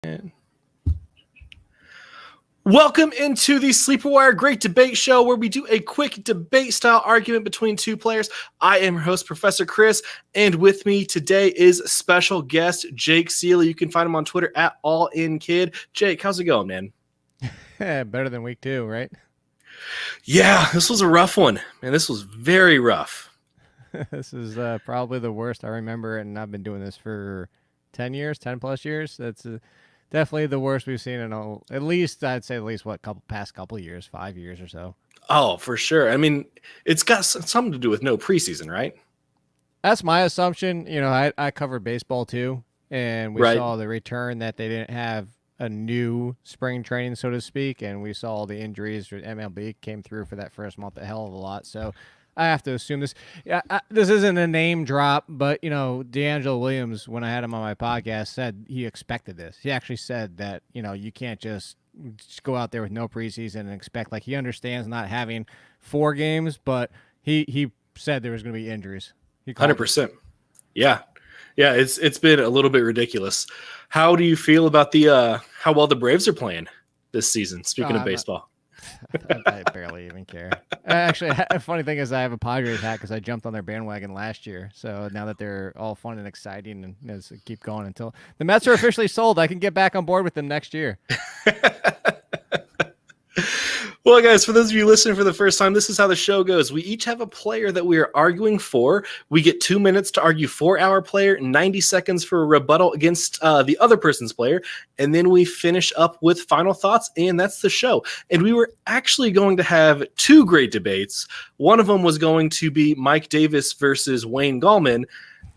And welcome into the Sleeper Wire Great Debate Show, where we do a quick debate-style argument between two players. I am your host, Professor Chris, and with me today is special guest Jake Ciely. You can find him on Twitter at AllInKid. Jake, how's it going, man? Better than week 2, right? Yeah, this was a rough one, man. This was very rough. This is probably the worst I remember, and I've been doing this for 10 years, 10 plus years. That's definitely the worst we've seen in at least past couple years, 5 years or so. Oh, for sure. I mean, it's got something to do with no preseason, right? That's my assumption. You know, I covered baseball too, and we saw the return that they didn't have a new spring training, so to speak, and we saw the injuries. MLB came through for that first month a hell of a lot, so I have to assume this. Yeah, this isn't a name drop, but you know, D'Angelo Williams, when I had him on my podcast, said he expected this. He actually said that you can't just go out there with no preseason and expect. Like, he understands not having 4 games, but he said there was going to be injuries. 100%. Yeah. It's been a little bit ridiculous. How do you feel about the how well the Braves are playing this season? Speaking of baseball. I barely even care. Actually, a funny thing is I have a Padres hat because I jumped on their bandwagon last year. So now that they're all fun and exciting and keep going until the Mets are officially sold, I can get back on board with them next year. Well, guys, for those of you listening for the first time, this is how the show goes. We each have a player that we are arguing for. We get 2 minutes to argue for our player, 90 seconds for a rebuttal against the other person's player, and then we finish up with final thoughts, and that's the show. And we were actually going to have 2 great debates. One of them was going to be Mike Davis versus Wayne Gallman.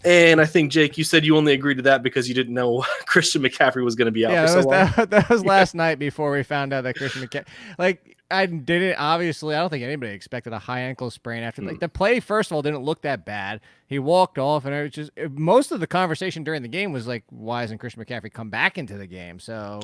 And I think, Jake, you said you only agreed to that because you didn't know Christian McCaffrey was going to be out for so long. That was last night before we found out that Christian McCaffrey, I didn't, obviously, I don't think anybody expected a high ankle sprain after, the play, first of all, didn't look that bad. He walked off, and it was just, most of the conversation during the game was like, why hasn't Christian McCaffrey come back into the game? So,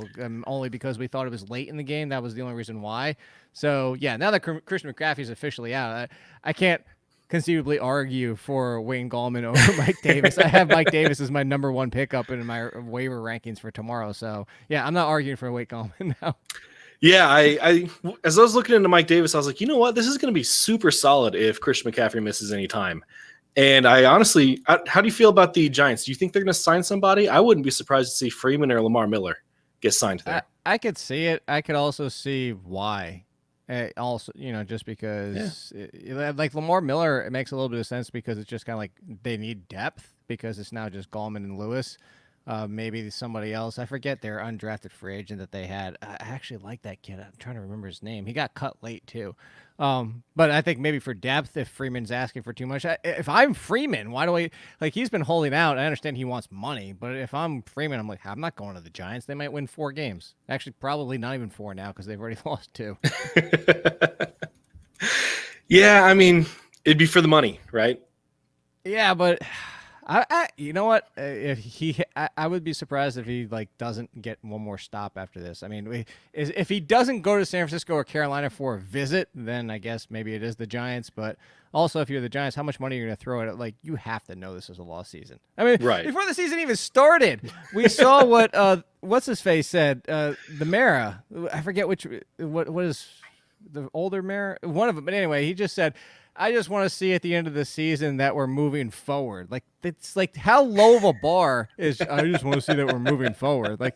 only because we thought it was late in the game. That was the only reason why. So, yeah, now that Christian McCaffrey is officially out, I can't conceivably argue for Wayne Gallman over Mike Davis. I have Mike Davis as my number 1 pickup in my waiver rankings for tomorrow. So, yeah, I'm not arguing for Wayne Gallman now. Yeah, I as I was looking into Mike Davis, I was like, you know what? This is going to be super solid if Christian McCaffrey misses any time. And I honestly, how do you feel about the Giants? Do you think they're going to sign somebody? I wouldn't be surprised to see Freeman or Lamar Miller get signed there. I could see it. I could also see why. Also, just because, like Lamar Miller, it makes a little bit of sense because it's just kind of like they need depth because it's now just Gallman and Lewis. Maybe somebody else. I forget their undrafted free agent that they had. I actually like that kid. I'm trying to remember his name. He got cut late too. But I think maybe for depth, if Freeman's asking for too much, if I'm Freeman, why do he's been holding out. I understand he wants money, but if I'm Freeman, I'm like, I'm not going to the Giants. They might win 4 games. Actually, probably not even 4 now because they've already lost 2. Yeah, I mean, it'd be for the money, right? Yeah, but you know what? I would be surprised if he doesn't get one more stop after this. I mean, if he doesn't go to San Francisco or Carolina for a visit, then I guess maybe it is the Giants. But also, if you're the Giants, how much money are you going to throw at it? Like, you have to know this is a lost season. I mean, before the season even started, we saw what what's his face said. The Mara, I forget what is the older Mara, one of them. But anyway, he just said, I just want to see at the end of the season that we're moving forward. Like, it's like, how low of a bar is, I just want to see that we're moving forward. Like,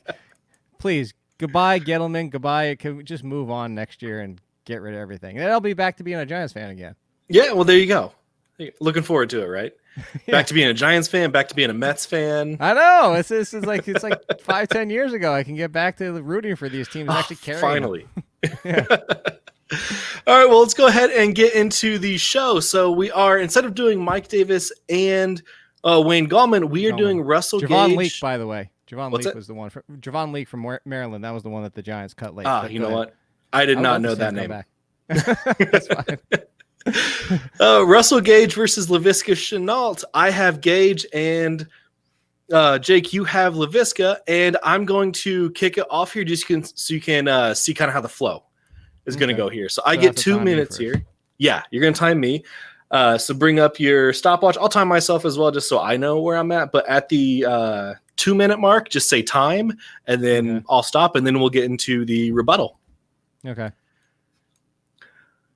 please, goodbye, Gettleman. Goodbye. Can we just move on next year and get rid of everything? And I'll be back to being a Giants fan again. Yeah, well, there you go. Looking forward to it, right? Yeah. Back to being a Giants fan, back to being a Mets fan. I know. It's like 5-10 years ago. I can get back to rooting for these teams and actually carrying finally. Yeah. All right, well, let's go ahead and get into the show. So we are, instead of doing Mike Davis and Wayne Gallman, we are doing Russell Javon Gage. Leak, by the way. Javon Leak was the one. Javon Leak from Maryland. That was the one that the Giants cut late. You know what? I did not know that name. That's fine. Russell Gage versus Laviska Shenault. I have Gage, and Jake, you have Laviska, and I'm going to kick it off here so you can see kind of how the flow is going to go here. So I get 2 minutes here. Yeah, you're going to time me. So bring up your stopwatch. I'll time myself as well, just so I know where I'm at. But at the 2-minute mark, just say time, and then I'll stop, and then we'll get into the rebuttal. Okay.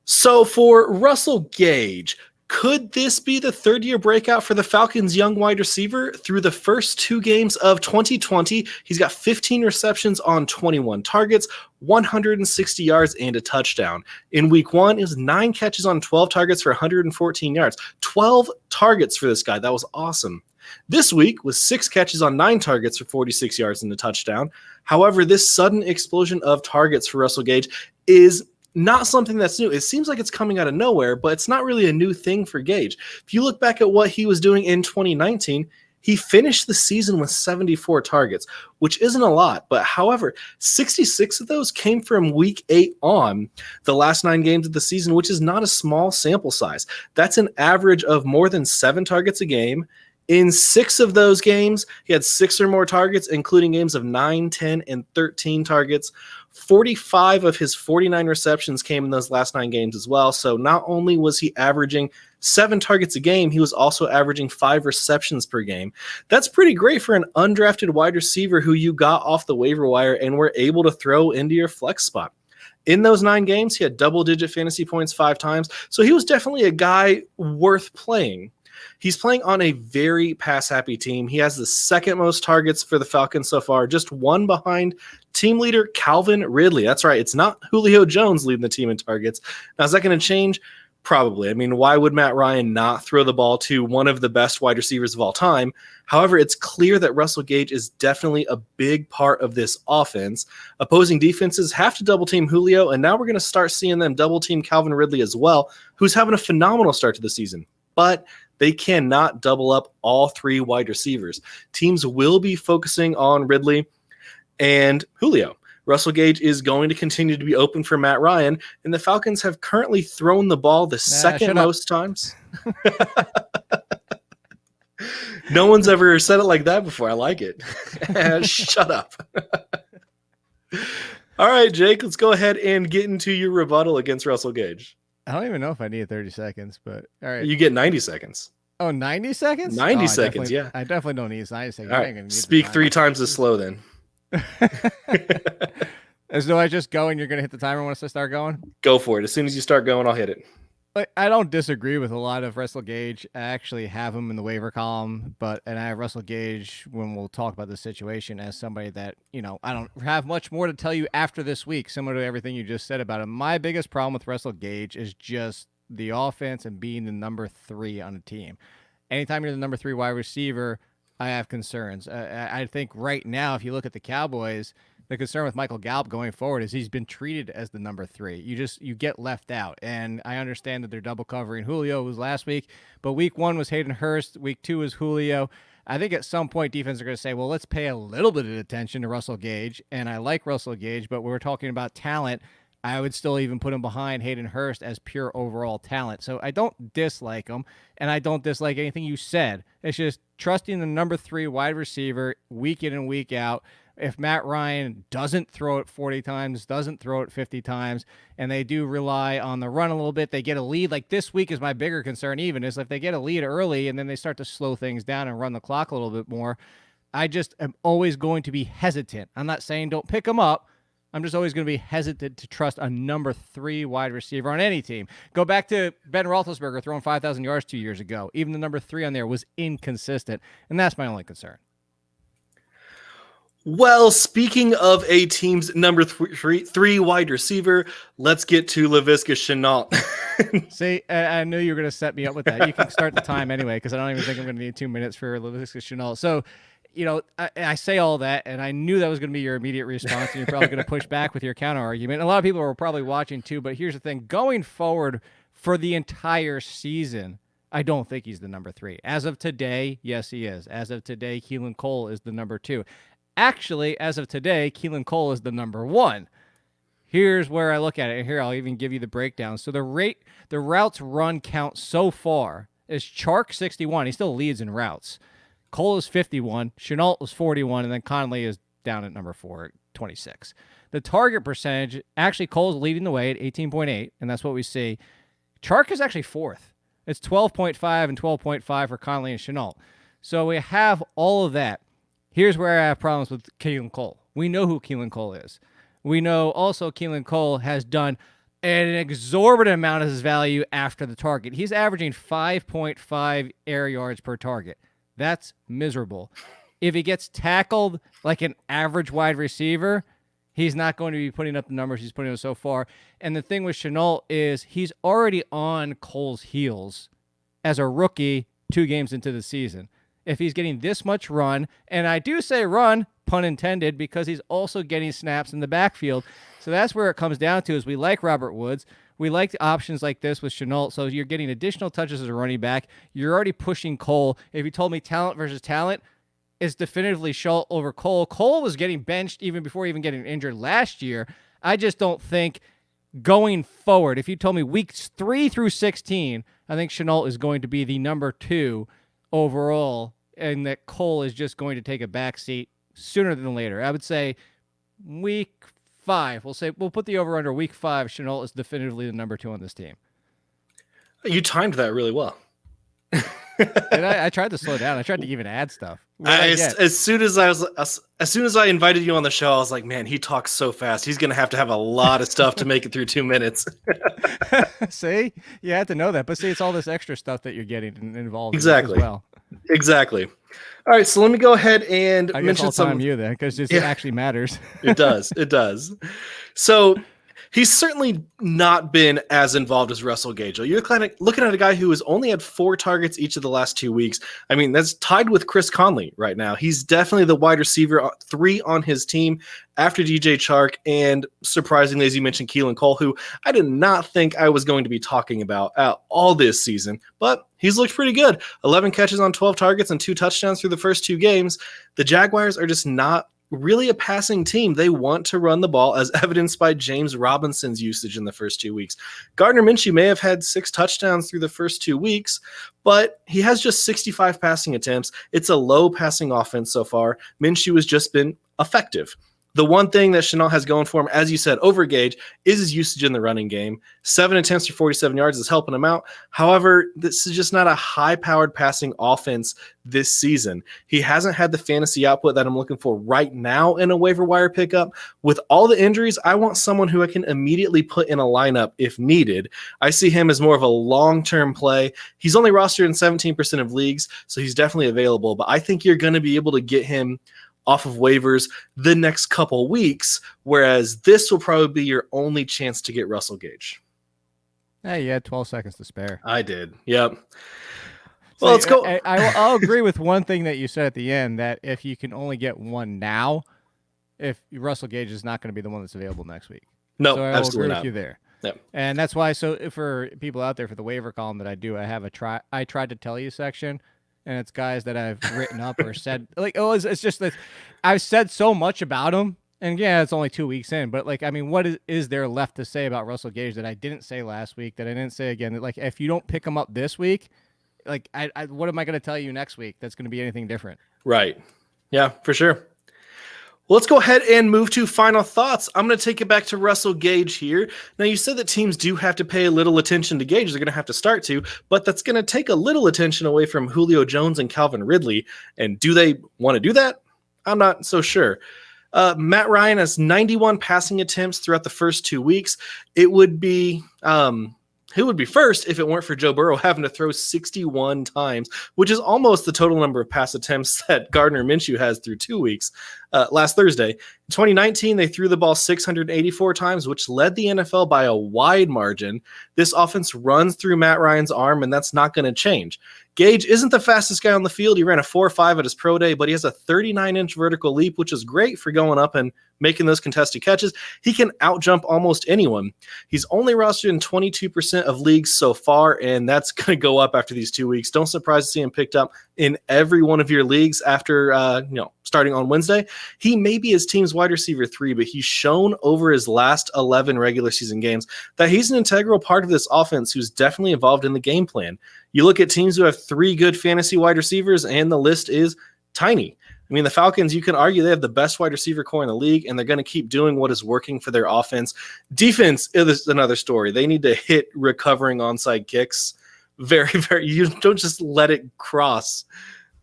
So for Russell Gage, could this be the third-year breakout for the Falcons' young wide receiver? Through the first 2 games of 2020, he's got 15 receptions on 21 targets, 160 yards, and a touchdown. In week 1, it was 9 catches on 12 targets for 114 yards. 12 targets for this guy. That was awesome. This week was 6 catches on 9 targets for 46 yards and a touchdown. However, this sudden explosion of targets for Russell Gage is not something that's new. It seems like it's coming out of nowhere, but it's not really a new thing for Gage. If you look back at what he was doing in 2019, he finished the season with 74 targets, which isn't a lot. But however, 66 of those came from week 8 on, the last 9 games of the season, which is not a small sample size. That's an average of more than 7 targets a game. In 6 of those games, he had 6 or more targets, including games of 9, 10, and 13 targets. 45 of his 49 receptions came in those last 9 games as well. So not only was he averaging 7 targets a game, he was also averaging 5 receptions per game. That's pretty great for an undrafted wide receiver who you got off the waiver wire and were able to throw into your flex spot. In those 9 games, he had double-digit fantasy points 5 times. So he was definitely a guy worth playing. He's playing on a very pass-happy team. He has the 2nd most targets for the Falcons so far, just 1 behind team leader Calvin Ridley. That's right. It's not Julio Jones leading the team in targets. Now, is that going to change? Probably. I mean, why would Matt Ryan not throw the ball to one of the best wide receivers of all time? However, it's clear that Russell Gage is definitely a big part of this offense. Opposing defenses have to double-team Julio, and now we're going to start seeing them double-team Calvin Ridley as well, who's having a phenomenal start to the season. But they cannot double up all 3 wide receivers. Teams will be focusing on Ridley and Julio. Russell Gage is going to continue to be open for Matt Ryan, and the Falcons have currently thrown the ball the second most times. No one's ever said it like that before. I like it. Shut up. All right, Jake, let's go ahead and get into your rebuttal against Russell Gage. I don't even know if I need 30 seconds, but all right. You get 90 seconons. Oh, 90 seconds? 90 seconds, yeah. I definitely don't need 90 seconds. All right, speak 3 times as slow then. As though I just go and you're going to hit the timer once I start going? Go for it. As soon as you start going, I'll hit it. I don't disagree with a lot of Russell Gage. I actually have him in the waiver column, and I have Russell Gage when we'll talk about the situation as somebody that, I don't have much more to tell you after this week, similar to everything you just said about him. My biggest problem with Russell Gage is just the offense and being the number 3 on a team. Anytime you're the number 3 wide receiver, I have concerns. I think right now, if you look at the Cowboys, the concern with Michael Gallup going forward is he's been treated as the number 3. You get left out. And I understand that they're double covering Julio, who was last week, but week 1 was Hayden Hurst. Week 2 is Julio. I think at some point defense are going to say, well, let's pay a little bit of attention to Russell Gage. And I like Russell Gage, but we're talking about talent. I would still even put him behind Hayden Hurst as pure overall talent. So I don't dislike him, and I don't dislike anything you said. It's just trusting the number 3 wide receiver week in and week out. If Matt Ryan doesn't throw it 40 times, doesn't throw it 50 times, and they do rely on the run a little bit, they get a lead. Like this week is my bigger concern even, is if they get a lead early and then they start to slow things down and run the clock a little bit more, I just am always going to be hesitant. I'm not saying don't pick them up. I'm just always going to be hesitant to trust a number 3 wide receiver on any team. Go back to Ben Roethlisberger throwing 5,000 yards 2 years ago. Even the number 3 on there was inconsistent, and that's my only concern. Well, speaking of a team's number 3 wide receiver, let's get to Laviska Shenault. See, I knew you were going to set me up with that. You can start the time anyway, because I don't even think I'm going to need 2 minutes for Laviska Shenault. So, I say all that, and I knew that was going to be your immediate response, and you're probably going to push back with your counter argument. A lot of people are probably watching too, but here's the thing. Going forward for the entire season, I don't think he's the number 3. As of today, yes, he is. As of today, Keelan Cole is the number 2. Actually, as of today, Keelan Cole is the number 1. Here's where I look at it. And here, I'll even give you the breakdown. So the routes run count so far is Chark 61. He still leads in routes. Cole is 51. Shenault is 41. And then Conley is down at number 4 at 26. The target percentage, actually, Cole's leading the way at 18.8. And that's what we see. Chark is actually 4th. It's 12.5 and 12.5 for Conley and Chenault. So we have all of that. Here's where I have problems with Keelan Cole. We know who Keelan Cole is. We know also Keelan Cole has done an exorbitant amount of his value after the target. He's averaging 5.5 air yards per target. That's miserable. If he gets tackled like an average wide receiver, he's not going to be putting up the numbers he's putting up so far. And the thing with Chenault is he's already on Cole's heels as a rookie 2 games into the season. If he's getting this much run, and I do say run, pun intended, because he's also getting snaps in the backfield. So that's where it comes down to is we like Robert Woods. We like options like this with Chenault. So you're getting additional touches as a running back. You're already pushing Cole. If you told me talent versus talent, it's definitively Schultz over Cole. Cole was getting benched even before even getting injured last year. I just don't think going forward, if you told me weeks 3 through 16, I think Chenault is going to be the number 2 overall, and that Cole is just going to take a back seat sooner than later. I would say week 5. We'll put the over under week 5. Chenault is definitively the number 2 on this team. You timed that really well. And I tried to slow down. I tried to even add stuff. As soon as I invited you on the show, I was like, man, he talks so fast. He's going to have a lot of stuff to make it through 2 minutes. See, you had to know that, but see, it's all this extra stuff that you're getting involved exactly in as well. Exactly. All right, so let me go ahead and I mention guess I'll time you then, because it actually matters. It does. It does. So he's certainly not been as involved as Russell Gage. You're kind of looking at a guy who has only had 4 targets each of the last 2 weeks. I mean, that's tied with Chris Conley right now. He's definitely the wide receiver 3 on his team after DJ Chark, and surprisingly, as you mentioned, Keelan Cole, who I did not think I was going to be talking about all this season, but he's looked pretty good. 11 catches on 12 targets and 2 touchdowns through the first 2 games. The Jaguars are just not really a passing team. They want to run the ball, as evidenced by James Robinson's usage in the first 2 weeks. Gardner Minshew may have had 6 touchdowns through the first 2 weeks, but he has just 65 passing attempts. It's a low passing offense so far. Minshew has just been effective. The one thing that Chenault has going for him, as you said, over Gage, is his usage in the running game. 7 attempts for 47 yards is helping him out. However, this is just not a high-powered passing offense this season. He hasn't had the fantasy output that I'm looking for right now in a waiver wire pickup. With all the injuries, I want someone who I can immediately put in a lineup if needed. I see him as more of a long-term play. He's only rostered in 17% of leagues, so he's definitely available. But I think you're going to be able to get him off of waivers the next couple weeks, whereas this will probably be your only chance to get Russell Gage. Hey, you had 12 seconds to spare. I did. Yep. So, well, let's go. I'll agree with one thing that you said at the end, that if you can only get one now, if Russell Gage is not going to be the one that's available next week. No, so I absolutely will agree not. with you there. Yep. And that's why, so for people out there, for the waiver column that I do, I have I tried to tell you section. And it's guys that I've written up or said, like, oh, it's just that I've said so much about him. And yeah, it's only 2 weeks in, but like, I mean, what is there left to say about Russell Gage that I didn't say last week, that I didn't say again? That, like, if you don't pick him up this week, like, I what am I going to tell you next week that's going to be anything different? Right. Yeah, for sure. Well, let's go ahead and move to final thoughts. I'm going to take it back to Russell Gage here. Now, you said that teams do have to pay a little attention to Gage. They're going to have to start to, but that's going to take a little attention away from Julio Jones and Calvin Ridley. And do they want to do that? I'm not so sure. Matt Ryan has 91 passing attempts throughout the first 2 weeks. It would be first if it weren't for Joe Burrow having to throw 61 times, which is almost the total number of pass attempts that Gardner Minshew has through 2 weeks. Last Thursday, in 2019, they threw the ball 684 times, which led the NFL by a wide margin. This offense runs through Matt Ryan's arm, and that's not going to change. Gage isn't the fastest guy on the field. He ran a 4.5 at his pro day, but he has a 39-inch vertical leap, which is great for going up and making those contested catches. He can outjump almost anyone. He's only rostered in 22% of leagues so far, and that's going to go up after these 2 weeks. Don't surprise to see him picked up in every one of your leagues after starting on Wednesday. He may be his team's wide receiver 3, but he's shown over his last 11 regular season games that he's an integral part of this offense who's definitely involved in the game plan. You look at teams who have 3 good fantasy wide receivers, and the list is tiny. I mean, the Falcons, you can argue they have the best wide receiver core in the league, and they're going to keep doing what is working for their offense. Defense is another story. They need to hit recovering onside kicks, Very, very. You don't just let it cross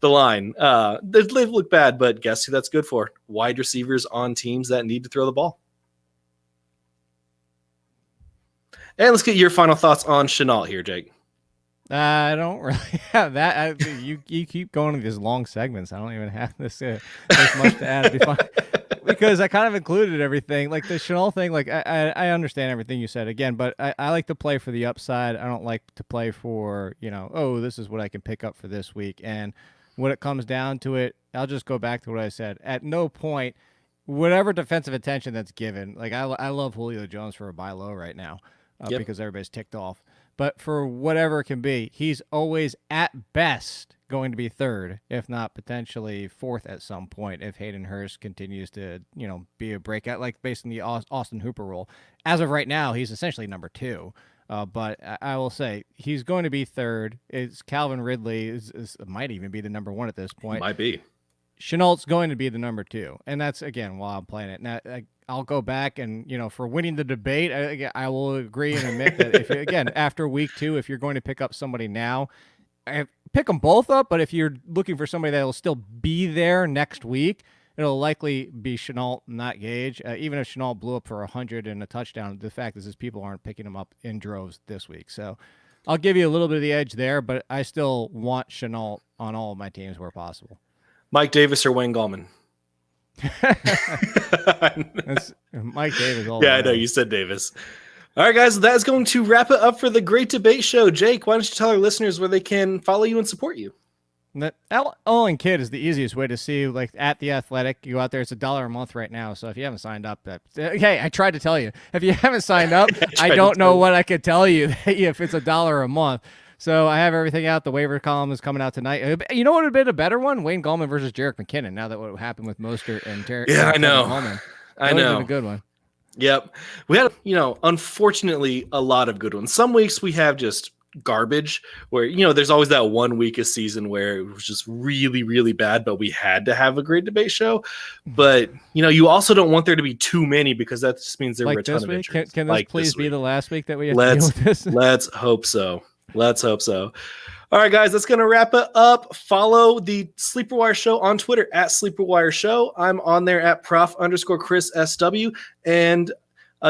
the line. They look bad, but guess who that's good for? Wide receivers on teams that need to throw the ball. And let's get your final thoughts on Shenault here, Jake. I don't really have that. You keep going to these long segments. I don't even have this much to add. It'd be fun. Because I kind of included everything. Like the Shenault thing, like I understand everything you said again, but I like to play for the upside. I don't like to play for, oh, this is what I can pick up for this week. And when it comes down to it, I'll just go back to what I said. At no point, whatever defensive attention that's given, like I love Julio Jones for a buy low right now because everybody's ticked off. But for whatever it can be, he's always at best going to be third, if not potentially fourth at some point if Hayden Hurst continues to, be a breakout, like based on the Austin Hooper role. As of right now, he's essentially number 2. But I will say he's going to be third. It's Calvin Ridley might even be the number 1 at this point. Might be. Shenault's going to be the number 2. And that's, again, while I'm playing it. Now, I'll go back and, for winning the debate, I will agree and admit that if again, after week 2, if you're going to pick up somebody now, pick them both up. But if you're looking for somebody that will still be there next week, it'll likely be Shenault, not Gage. Even if Shenault blew up for 100 and a touchdown, the fact is people aren't picking him up in droves this week. So I'll give you a little bit of the edge there, but I still want Shenault on all of my teams where possible. Mike Davis or Wayne Gallman? That's Mike Davis. Yeah, I know you said Davis. All right, guys, that's going to wrap it up for the Great Debate Show. Jake, why don't you tell our listeners where they can follow you and support you? That All-In Kid is the easiest way to see, like, at The Athletic. You go out there, it's $1 a month right now. So if you haven't signed up, hey, I tried to tell you. If you haven't signed up, I don't know what I could tell you if it's $1 a month. So I have everything out. The waiver column is coming out tonight. You know what would have been a better one? Wayne Gallman versus Jerick McKinnon. Now that what happened with Mostert and Terry. Yeah, I know. I know. A good one. Yep. We had, unfortunately, a lot of good ones. Some weeks we have just garbage where, there's always that 1 week a season where it was just really, really bad, but we had to have a Great Debate Show. But, you also don't want there to be too many because that just means there were a ton of injuries. Can this please be the last week that we have to deal with this? Let's hope so. Let's hope so. All right, guys, that's going to wrap it up. Follow the Sleeper Wire Show on Twitter at Sleeper Wire Show. I'm on there at Prof_Chris SW. And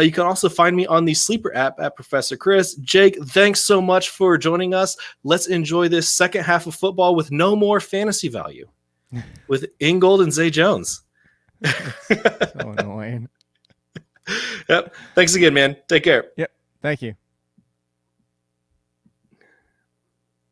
you can also find me on the Sleeper app at Professor Chris. Jake, thanks so much for joining us. Let's enjoy this second half of football with no more fantasy value with Ingold and Zay Jones. So annoying. Yep. Thanks again, man. Take care. Yep. Thank you.